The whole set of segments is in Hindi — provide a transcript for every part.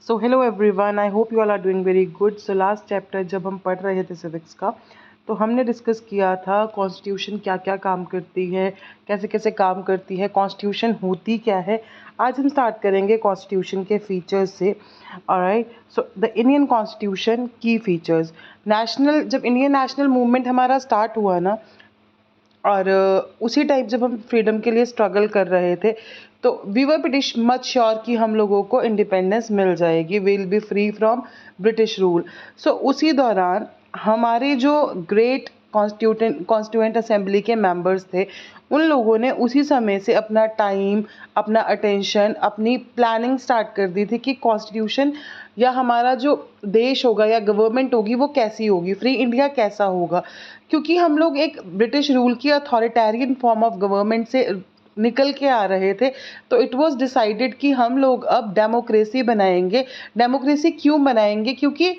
So hello everyone, I hope you all are doing very good. So last chapter जब हम पढ़ रहे थे सिविक्स का, तो हमने डिस्कस किया था कॉन्स्टिट्यूशन क्या क्या काम करती है, कैसे कैसे काम करती है, कॉन्स्टिट्यूशन होती क्या है। आज हम स्टार्ट करेंगे कॉन्स्टिट्यूशन के फीचर्स से। Alright, so the Indian constitution की फीचर्स। जब इंडियन नेशनल मूवमेंट हमारा स्टार्ट हुआ ना, और उसी टाइप जब हम फ्रीडम के लिए स्ट्रगल कर रहे थे, तो we were pretty much sure कि हम लोगों को इंडिपेंडेंस मिल जाएगी, will be free from British rule. So उसी दौरान हमारे जो ग्रेट कॉन्स्टिट्यूएंट असेंबली के मेंबर्स थे, उन लोगों ने उसी समय से अपना टाइम, अपना अटेंशन, अपनी प्लानिंग स्टार्ट कर दी थी कि कॉन्स्टिट्यूशन या हमारा जो देश होगा या गवर्नमेंट होगी वो कैसी होगी, फ्री इंडिया कैसा होगा। क्योंकि हम लोग एक ब्रिटिश रूल की अथॉरिटेरियन फॉर्म ऑफ गवर्नमेंट से निकल के आ रहे थे, तो इट वाज डिसाइडेड कि हम लोग अब डेमोक्रेसी बनाएंगे। डेमोक्रेसी क्यों बनाएंगे? क्योंकि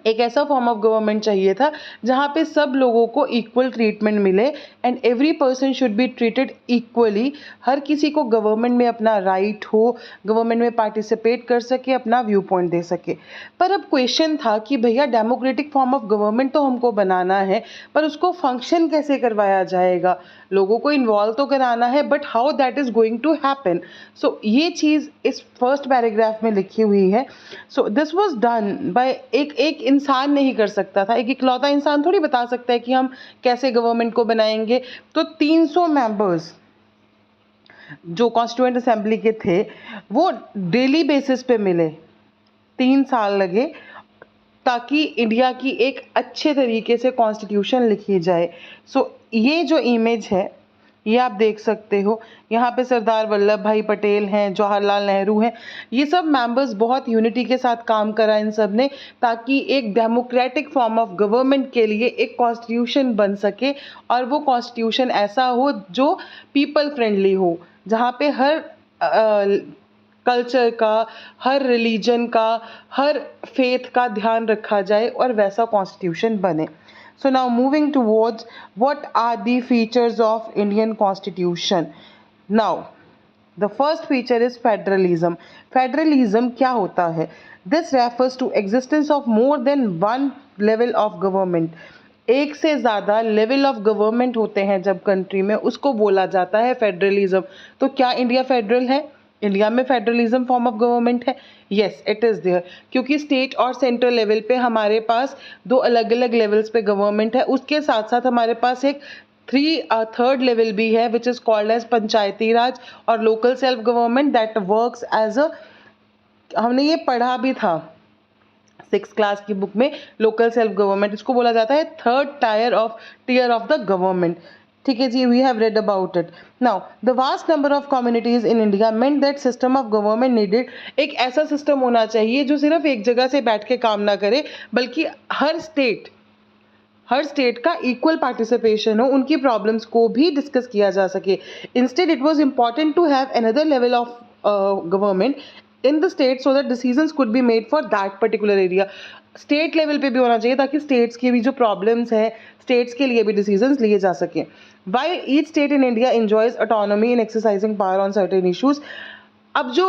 एक ऐसा फॉर्म ऑफ गवर्नमेंट चाहिए था जहाँ पे सब लोगों को इक्वल ट्रीटमेंट मिले and every person should be treated equally. हर किसी को गवर्नमेंट में अपना राइट हो, गवर्नमेंट में पार्टिसिपेट कर सके, अपना व्यू पॉइंट दे सके। पर अब क्वेश्चन था कि भैया डेमोक्रेटिक फॉर्म ऑफ गवर्नमेंट तो हमको बनाना है, पर उसको फंक्शन कैसे करवाया जाएगा? लोगों को इन्वॉल्व तो कराना है, but how that is going to happen. So ये चीज़ इस फर्स्ट पैराग्राफ में लिखी हुई है। So this was done by एक इंसान नहीं कर सकता था, एक इकलौता इंसान थोड़ी बता सकता है कि हम कैसे गवर्नमेंट को बनाएंगे। तो 300 मेंबर्स जो कॉन्स्टिट्यूएंट असेंबली के थे, वो डेली बेसिस पे मिले। 3 साल लगे ताकि इंडिया की एक अच्छे तरीके से कॉन्स्टिट्यूशन लिखी जाए। सो ये जो इमेज है ये आप देख सकते हो, यहाँ पे सरदार वल्लभ भाई पटेल हैं, जवाहरलाल नेहरू हैं। ये सब मेंबर्स बहुत यूनिटी के साथ काम करा इन सब ने, ताकि एक डेमोक्रेटिक फॉर्म ऑफ गवर्नमेंट के लिए एक कॉन्स्टिट्यूशन बन सके, और वो कॉन्स्टिट्यूशन ऐसा हो जो पीपल फ्रेंडली हो, जहाँ पे हर कल्चर का, हर रिलीजन का, हर फेथ का ध्यान रखा जाए और वैसा कॉन्स्टिट्यूशन बने। So now moving towards what are the features of Indian Constitution. Now the first feature is federalism. Federalism क्या होता है? This refers to existence of more than one level of government. एक से ज़्यादा लेवल ऑफ गवर्नमेंट होते हैं जब कंट्री में, उसको बोला जाता है फेडरलिज्म। तो क्या इंडिया फेडरल है? इंडिया में फेडरलिज्म फॉर्म ऑफ गवर्नमेंट है? Yes, it is there. क्योंकि स्टेट और सेंट्रल लेवल पे हमारे पास दो अलग अलग लेवल्स पे गवर्नमेंट है। उसके साथ साथ हमारे पास एक थर्ड लेवल भी है, which is called as Panchayati Raj और local self government that works as a, हमने ये पढ़ा भी था 6th क्लास की बुक में। लोकल सेल्फ गवर्नमेंट इसको बोला जाता है third tier of the government. ठीक है जी, we have read about it. Now the vast number of communities in India meant that system of government needed. एक ऐसा सिस्टम होना चाहिए जो सिर्फ एक जगह से बैठ के काम ना करे, बल्कि हर स्टेट का इक्वल पार्टिसिपेशन हो, उनकी प्रॉब्लम्स को भी डिस्कस किया जा सके। Instead it was important to have another level of government in the state so that decisions could be made for that particular area. State level पे भी होना चाहिए ताकि स्टेट्स की भी जो प्रॉब्लम्स हैं, स्टेट्स के लिए भी डिसीजंस लिए जा सकें। While each state in India enjoys autonomy in exercising power on certain issues, अब जो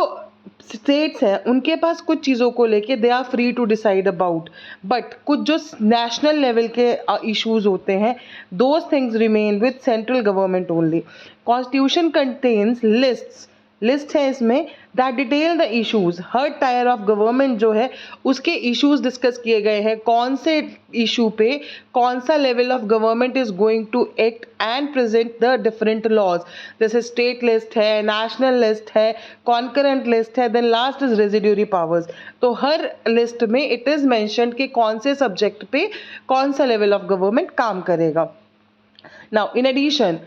स्टेट्स हैं उनके पास कुछ चीज़ों को लेके they are free to decide about, but कुछ जो नेशनल लेवल के इश्यूज होते हैं, those things remain with central government only. Constitution contains list है इसमें दैट डिटेल द इश्यूज। हर टायर ऑफ गवर्नमेंट जो है उसके इश्यूज डिस्कस किए गए हैं, कौन से इशू पे कौन सा level of government is going to act and present the different laws. जैसे स्टेट लिस्ट है, नेशनल लिस्ट है, कॉन्करेंट लिस्ट है, then last is residuary powers. तो हर लिस्ट में इट इज मेंशन्ड कि कौन से सब्जेक्ट पे कौन सा लेवल ऑफ गवर्नमेंट काम करेगा। Now, in addition,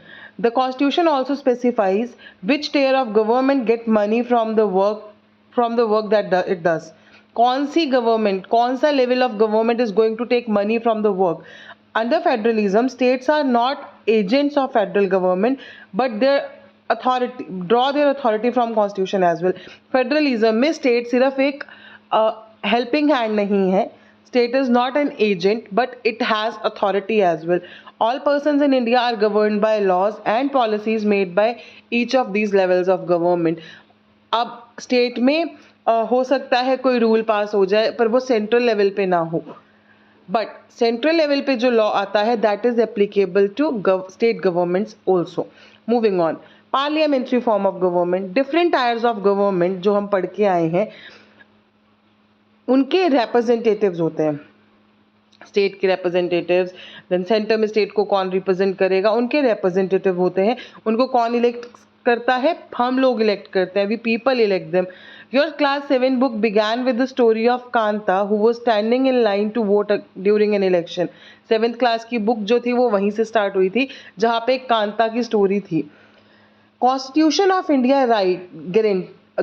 the Constitution also specifies which tier of government get money from the work that it does. कौन सी गवर्नमेंट, कौन सा level of government is going to take money from the work. Under federalism states are not agents of federal government, but their authority draw their authority from constitution as well. Federalism में स्टेट सिर्फ एक हेल्पिंग हैंड नहीं है, state is not an agent but it has authority as well. All persons in India are governed by laws and policies made by each of these levels of government. अब स्टेट में हो सकता है कोई रूल पास हो जाए पर वो सेंट्रल लेवल पे ना हो, बट सेंट्रल लेवल पे जो लॉ आता है that is applicable to state governments also. Moving on, parliamentary form of government, different tiers of government जो हम पढ़ के आए हैं उनके रिप्रेजेंटेटिव्स होते हैं, स्टेट के रिप्रेजेंटेटिव्स, देन सेंटर में स्टेट को कौन रिप्रेजेंट करेगा उनके रिप्रेजेंटेटिव होते हैं, उनको कौन इलेक्ट करता है, हम लोग इलेक्ट करते हैं, we people elect them. Your class 7 book began with the story of Kanta who was standing in line to vote during an election. 7th class की बुक जो थी वो वहीं से स्टार्ट हुई थी जहाँ पे कांता की स्टोरी थी। Constitution of India right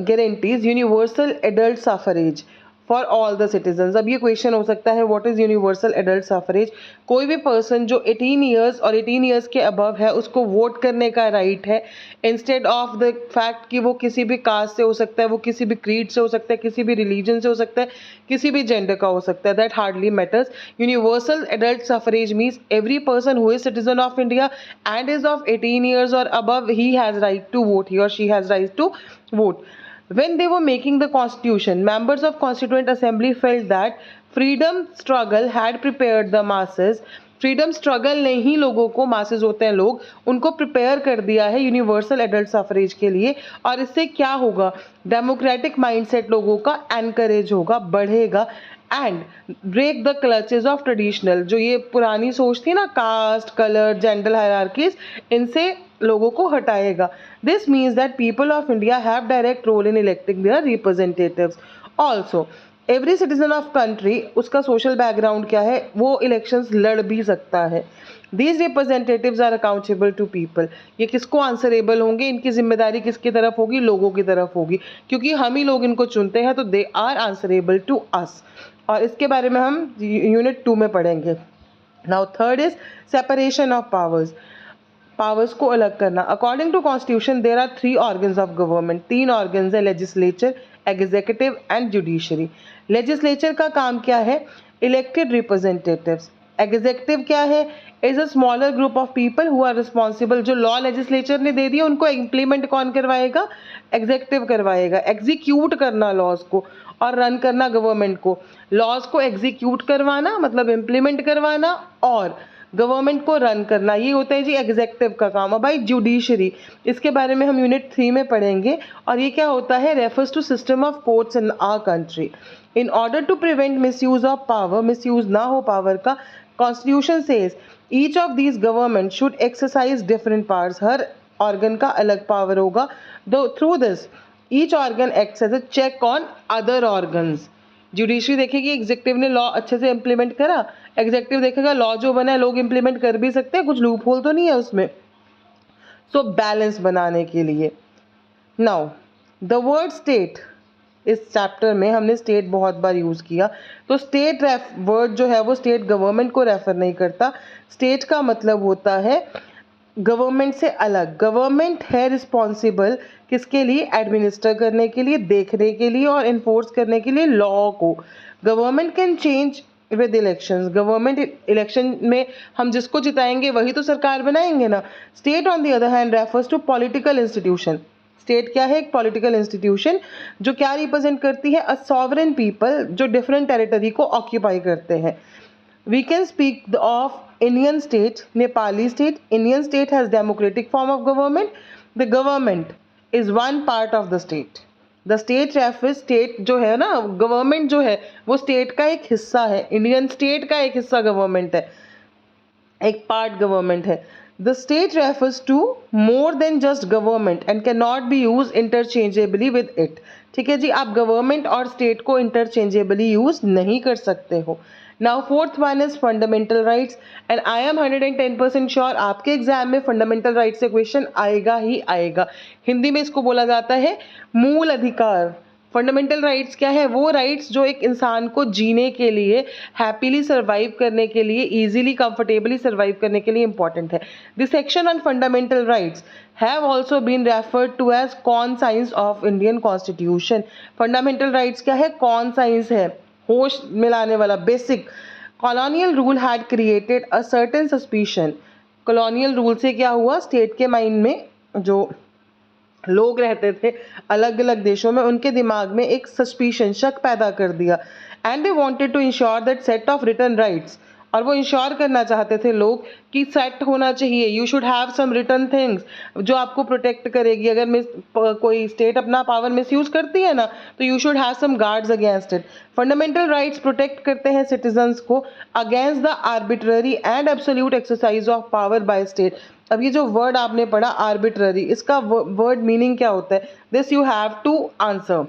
guarantees universal adult suffrage for all the citizens. अब ये क्वेश्चन हो सकता है what is universal adult suffrage. कोई भी पर्सन जो 18 ईयर्स और 18 ईयर्स के अबव है उसको वोट करने का राइट है, इंस्टेड ऑफ द फैक्ट कि वो किसी भी कास्ट से हो सकता है, वो किसी भी क्रीड से हो सकता है, किसी भी रिलीजन से हो सकता है, किसी भी जेंडर का हो सकता है, that hardly matters. Universal adult suffrage means every person who is citizen of India and is of 18 years और above, he has right to vote, he or she has right to vote. When they were making the constitution, members of constituent assembly felt that freedom struggle had prepared the masses. Freedom struggle ने ही लोगों को, मासेस होते हैं लोग, उनको प्रिपेयर कर दिया है यूनिवर्सल एडल्ट सफरेज के लिए। और इससे क्या होगा, डेमोक्रेटिक माइंडसेट लोगों का एनकरेज होगा, बढ़ेगा, and break the clutches of traditional, जो ये पुरानी सोच थी ना कास्ट कलर जेंडर हायरार्कीज, इनसे लोगों को हटाएगा। This means that people of India have direct role in electing their representatives. Also every citizen of country, उसका सोशल बैकग्राउंड क्या है, वो इलेक्शंस लड़ भी सकता है। These representatives are accountable to people, ये किसको आंसरेबल होंगे, इनकी जिम्मेदारी किसकी तरफ होगी, लोगों की तरफ होगी, क्योंकि हम ही लोग इनको चुनते हैं, तो they are answerable to us. और इसके बारे में हम यूनिट 2 में पढ़ेंगे। Now third is separation of powers, powers को अलग करना। According to constitution there are 3 organs of government, 3 organs है, legislature, executive and judiciary. Legislature का काम क्या है, इलेक्टेड रिप्रेजेंटेटिव्स। एग्जीक्यूटिव क्या है, is a smaller group of people who are responsible, जो लॉ लेजिस्लेचर ने दे दिया उनको इम्प्लीमेंट कौन करवाएगा, एग्जीक्यूटिव करवाएगा। एग्जीक्यूट करना लॉज को और रन करना गवर्नमेंट को, लॉज को एग्जीक्यूट करवाना मतलब इम्प्लीमेंट करवाना और गवर्नमेंट को रन करना, ये होता है जी एग्जीक्यूटिव का काम। अब भाई जुडिशरी, इसके बारे में हम यूनिट 3 में पढ़ेंगे। और ये क्या होता है, refers to system of courts in our country. In order to prevent misuse of power, misuse ना हो पावर का, constitution says each of these government should exercise different powers, हर ऑर्गन का अलग पावर होगा। Through this each organ acts as a check on other organs. Judiciary देखेगी एग्जीक्यूटिव ने लॉ अच्छे से इम्प्लीमेंट करा, एग्जीक्यूटिव देखेगा लॉ जो बना है लोग इम्प्लीमेंट कर भी सकते हैं, कुछ लूप होल तो नहीं है उसमें। सो बैलेंस बनाने के लिए। नाउ द वर्ड स्टेट, इस चैप्टर में हमने स्टेट बहुत बार यूज़ किया, तो स्टेट वर्ड जो है वो स्टेट गवर्नमेंट को रेफर नहीं करता। स्टेट का मतलब होता है गवर्नमेंट से अलग। गवर्नमेंट है रिस्पॉन्सिबल किसके लिए, एडमिनिस्टर करने के लिए, देखने के लिए और इन्फोर्स करने के लिए लॉ को। Government can change with elections, government election में हम जिसको जिताएंगे वही तो सरकार बनाएंगे ना। State on the other hand refers to political institution. State क्या है, एक पॉलिटिकल इंस्टीट्यूशन जो क्या रिप्रेजेंट करती है, अ सॉवरेन पीपल जो डिफरेंट टेरिटरी को ऑक्यूपाई करते हैं। We can speak of Indian state, Nepali state. Indian state has democratic form of government. The government is one part of the state. The state refers, state जो है ना, government जो है वो state का एक हिस्सा है। Indian state का एक हिस्सा government है, एक part government है। The state refers to more than just government and cannot be used interchangeably with it. ठीक है जी, आप government और state को interchangeably use नहीं कर सकते हो। Now fourth one is fundamental rights and I am 110% sure आपके एग्जाम में fundamental rights से क्वेश्चन आएगा ही आएगा। हिंदी में इसको बोला जाता है मूल अधिकार। फंडामेंटल राइट्स क्या है, वो राइट्स जो एक इंसान को जीने के लिए, हैप्पीली सर्वाइव करने के लिए, इजीली कंफर्टेबली सर्वाइव करने के लिए इंपॉर्टेंट है। The section on fundamental rights have also been referred to as conscience of Indian constitution. Fundamental rights क्या है, कॉन्साइंस है, होश मिलाने वाला, basic. Colonial rule had created a certain suspicion. Colonial rule से क्या हुआ, स्टेट के माइंड में जो लोग रहते थे अलग अलग देशों में, उनके दिमाग में एक सस्पिशन, शक पैदा कर दिया। And they wanted to ensure that set of return rights, और वो इंश्योर करना चाहते थे लोग कि सेट होना चाहिए, you should have some return things जो आपको प्रोटेक्ट करेगी। अगर कोई स्टेट अपना पावर मिसयूज करती है ना, तो you should have some guards against it. Fundamental rights protect करते हैं सिटीजन्स को against the arbitrary and absolute exercise of power by state. अब ये जो वर्ड आपने पढ़ा आर्बिट्ररी, इसका वर्ड मीनिंग क्या होता है? This you have to answer,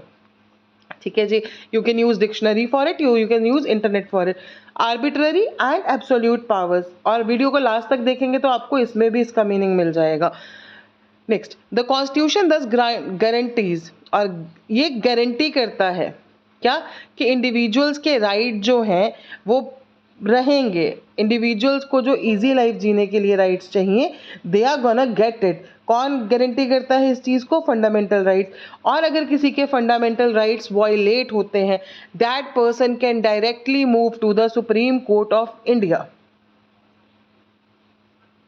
ठीक है जी। You can use dictionary for it, you can use internet for it. Arbitrary and absolute powers, और वीडियो को लास्ट तक देखेंगे तो आपको इसमें भी इसका मीनिंग मिल जाएगा। नेक्स्ट, द कॉन्स्टिट्यूशन दस गारंटीज, और ये गारंटी करता है क्या कि इंडिविजुअल्स के राइट जो हैं वो रहेंगे। इंडिविजुअल्स को जो इजी लाइफ जीने के लिए राइट्स चाहिए, they are gonna get it. कौन गारंटी करता है इस चीज़ को? Fundamental rights. और अगर किसी के फंडामेंटल राइट्स वायलेट होते हैं, that person can directly move to the Supreme Court of India.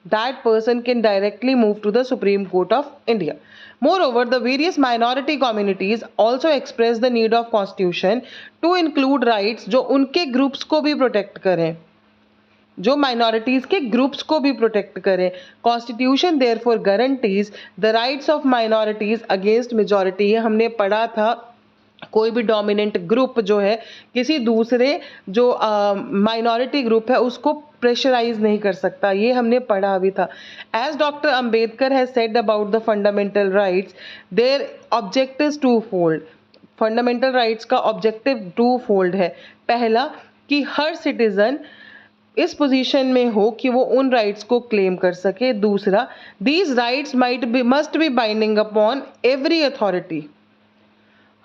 That person can directly move to the Supreme Court of India. Moreover, the various minority communities also express the need of constitution to include rights जो उनके ग्रुप्स को भी प्रोटेक्ट करें, जो माइनॉरिटीज के ग्रुप्स को भी प्रोटेक्ट करें। Constitution therefore guarantees the rights of minorities against majority. ये हमने पढ़ा था, कोई भी डोमिनेंट ग्रुप जो है किसी दूसरे जो माइनॉरिटी ग्रुप है उसको प्रेशराइज नहीं कर सकता, ये हमने पढ़ा भी था। As doctor Ambedkar has said about the fundamental rights, their objective is twofold. Fundamental rights का ऑब्जेक्टिव टू फोल्ड है। पहला, कि हर सिटीजन इस पोजीशन में हो कि वो उन राइट्स को क्लेम कर सके। दूसरा, these rights must be binding upon every authority,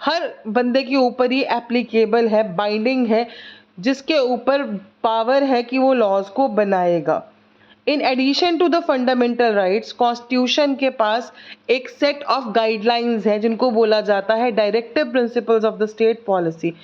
हर बंदे के ऊपर ये एप्लीकेबल है, बाइंडिंग है, जिसके ऊपर पावर है कि वो लॉज को बनाएगा। In addition to the fundamental rights, constitution के पास एक सेट ऑफ गाइडलाइंस है जिनको बोला जाता है directive principles of the state policy.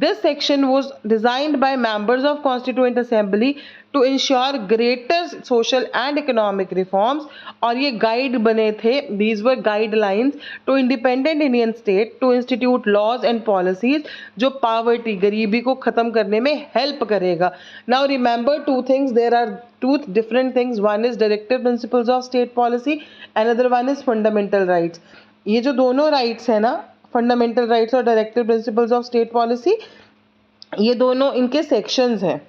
This section was designed by members of Constituent Assembly to ensure greater social and economic reforms, और ये गाइड बने थे, these were guidelines to independent Indian state to institute laws and policies जो poverty, गरीबी को ख़त्म करने में help करेगा। Now remember two things, there are two different things, one is directive principles of state policy, another one is fundamental rights। ये जो दोनों rights है ना, फंडामेंटल राइट्स और directive principles of state policy, ये दोनों इनके सेक्शंस हैं।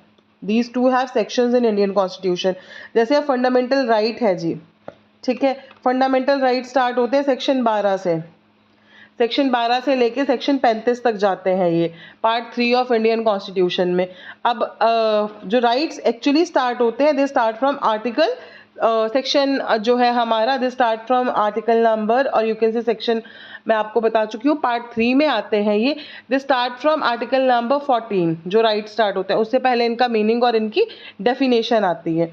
These two have sections in Indian constitution. जैसे फंडामेंटल राइट है जी, ठीक है, फंडामेंटल राइट स्टार्ट होते हैं सेक्शन 12 से, सेक्शन 12 से लेके सेक्शन 35 तक जाते हैं, ये पार्ट 3 ऑफ इंडियन कॉन्स्टिट्यूशन में। अब जो राइट्स एक्चुअली स्टार्ट होते हैं, they start from article section जो है हमारा, they start from article number, और यू कैन से सेक्शन मैं आपको बता चुकी हूँ पार्ट 3 में आते हैं ये। They start from article number 14 जो राइट स्टार्ट होता है, उससे पहले इनका मीनिंग और इनकी डेफिनेशन आती है।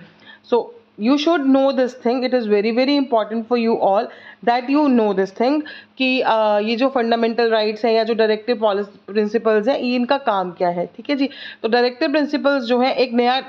सो you should know this thing, it is very very important for you all that you know this thing कि ये जो फंडामेंटल राइट्स हैं या जो डायरेक्टिव पॉलिसी प्रिंसिपल्स हैं, ये इनका काम क्या है, ठीक है जी। तो डायरेक्टिव प्रिंसिपल्स जो है, एक नया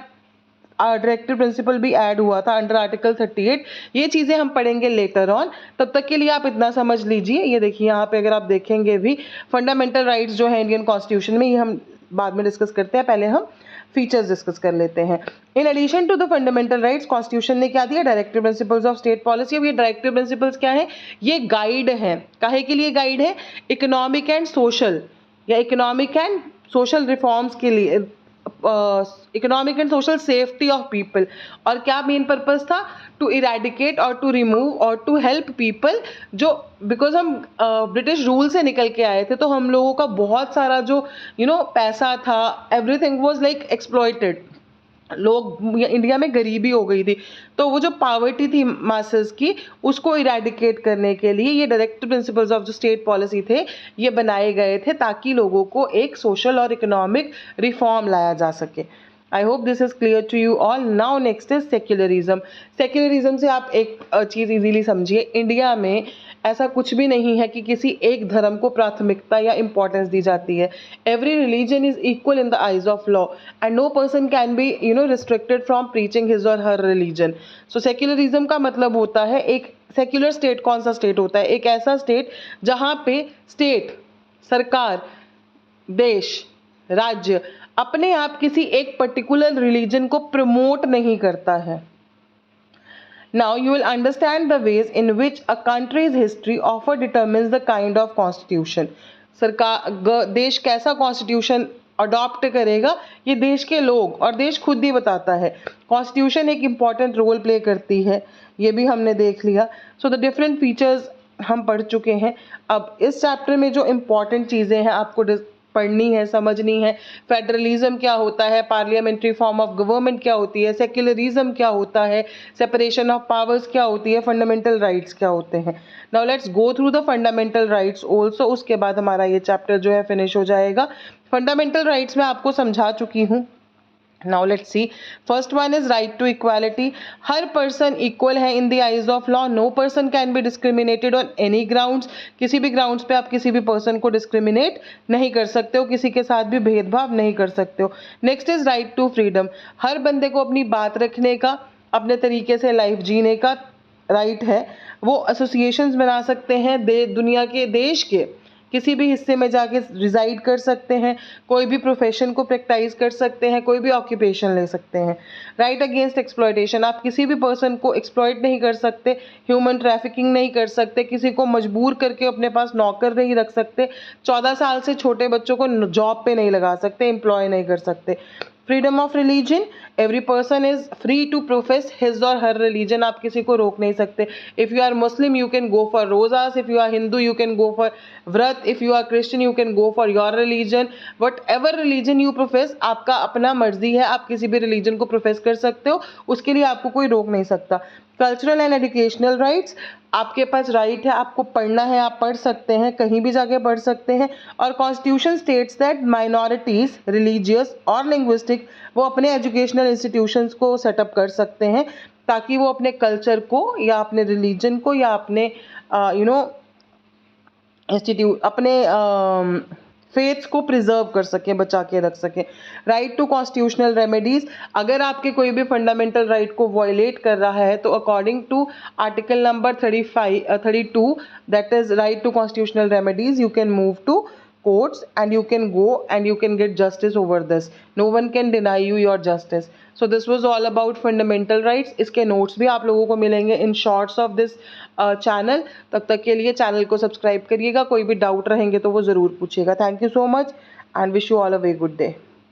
डायरेक्टिव प्रिंसिपल भी ऐड हुआ था अंडर आर्टिकल 38, ये चीज़ें हम पढ़ेंगे लेटर ऑन। तब तक के लिए आप इतना समझ लीजिए, ये देखिए यहाँ पे अगर आप देखेंगे भी फंडामेंटल राइट्स जो है इंडियन कॉन्स्टिट्यूशन में, ये हम बाद में डिस्कस करते हैं, पहले हम फीचर्स डिस्कस कर लेते हैं। In addition to the fundamental rights, constitution ने क्या दिया? Directive principles of state policy. अब ये डायरेक्टिव प्रिंसिपल्स क्या है? ये गाइड है, काहे के लिए गाइड है? इकोनॉमिक एंड सोशल या इकोनॉमिक एंड सोशल रिफॉर्म्स के लिए, economic and social safety of people. और क्या मेन पर्पस था? टू इरेडिकेट और टू रिमूव और टू हेल्प पीपल, जो बिकॉज हम ब्रिटिश रूल से निकल के आए थे, तो हम लोगों का बहुत सारा जो पैसा था, एवरीथिंग वाज लाइक एक्सप्लॉइटेड, लोग इंडिया में गरीबी हो गई थी, तो वो जो पावर्टी थी मासेस की, उसको इरेडिकेट करने के लिए ये डायरेक्टिव प्रिंसिपल्स ऑफ जो स्टेट पॉलिसी थे, ये बनाए गए थे ताकि लोगों को एक सोशल और इकोनॉमिक रिफॉर्म लाया जा सके। I hope this is clear to you all. Now next is secularism. Secularism से आप एक चीज़ इजीली समझिए, इंडिया में ऐसा कुछ भी नहीं है कि किसी एक धर्म को प्राथमिकता या इंपॉर्टेंस दी जाती है। Every religion is equal in the eyes of law and no person can be restricted from preaching his और हर रिलीजन। सो सेक्युलरिज्म का मतलब होता है एक सेक्युलर स्टेट कौन सा स्टेट होता है? एक ऐसा स्टेट जहां पे स्टेट, सरकार, देश, राज्य अपने आप किसी एक पर्टिकुलर रिलीजन को प्रमोट नहीं करता है। Now you will understand the ways in which a country's history often determines the kind of constitution. सरकार देश कैसा कॉन्स्टिट्यूशन अडॉप्ट करेगा ये देश के लोग और देश खुद ही बताता है। कॉन्स्टिट्यूशन एक इम्पॉर्टेंट रोल प्ले करती है, ये भी हमने देख लिया। सो द डिफरेंट फीचर्स हम पढ़ चुके हैं। अब इस चैप्टर में जो इम्पॉर्टेंट चीज़ें हैं आपको पढ़नी है, समझनी है। फेडरलिज्म क्या होता है, पार्लियामेंट्री फॉर्म ऑफ गवर्नमेंट क्या होती है, सेक्युलरिज्म क्या होता है, सेपरेशन ऑफ पावर्स क्या होती है, फंडामेंटल राइट्स क्या होते हैं। Now let's go through the fundamental rights also, उसके बाद हमारा ये चैप्टर जो है फिनिश हो जाएगा। फंडामेंटल राइट्स मैं आपको समझा चुकी हूँ। Now let's see. First one is right to equality. Her person equal है in the eyes of law. No person can be discriminated on any grounds. किसी भी grounds पे आप किसी भी person को discriminate नहीं कर सकते हो, किसी के साथ भी भेदभाव नहीं कर सकते हो। Next is right to freedom. हर बंदे को अपनी बात रखने का, अपने तरीके से लाइफ जीने का राइट है। वो एसोसिएशंस बना सकते हैं, दुनिया के देश के किसी भी हिस्से में जाके रिजाइड कर सकते हैं, कोई भी प्रोफेशन को प्रैक्टिस कर सकते हैं, कोई भी ऑक्यूपेशन ले सकते हैं। राइट अगेंस्ट एक्सप्लॉयटेशन, आप किसी भी पर्सन को एक्सप्लॉयट नहीं कर सकते, ह्यूमन ट्रैफिकिंग नहीं कर सकते, किसी को मजबूर करके अपने पास नौकर नहीं रख सकते, 14 साल से छोटे बच्चों को जॉब पे नहीं लगा सकते, एम्प्लॉय नहीं कर सकते। Freedom of religion, every person is free to profess his और हर रिलीजन, आप किसी को रोक नहीं सकते। If you are Muslim you can go for rozas, if you are Hindu you can go for vrat, if you are Christian you can go for your religion. Whatever religion you profess, आपका अपना मर्जी है, आप किसी भी रिलीजन को प्रोफेस कर सकते हो, उसके लिए आपको कोई रोक नहीं सकता। कल्चरल एंड एजुकेशनल राइट्स, आपके पास राइट है, आपको पढ़ना है, आप पढ़ सकते हैं, कहीं भी जाके पढ़ सकते हैं। और constitution states that minorities religious और लिंग्विस्टिक वो अपने एजुकेशनल इंस्टीट्यूशंस को सेटअप कर सकते हैं ताकि वो अपने कल्चर को या अपने रिलीजन को या अपने अपने फेथ्स को प्रिजर्व कर सकें, बचा के रख सकें। राइट टू कॉन्स्टिट्यूशनल रेमेडीज, अगर आपके कोई भी फंडामेंटल राइट को वायलेट कर रहा है तो according to article number 32 that is right to constitutional remedies, you can move to courts and you can go and you can get justice over this. No one can deny you your justice. So this was all about fundamental rights. इसके notes भी आप लोगों को मिलेंगे in shorts of this channel. तब तक के लिए चैनल को सब्सक्राइब करिएगा, कोई भी डाउट रहेंगे तो वो ज़रूर पूछिएगा। Thank you so much and wish you all a very good day.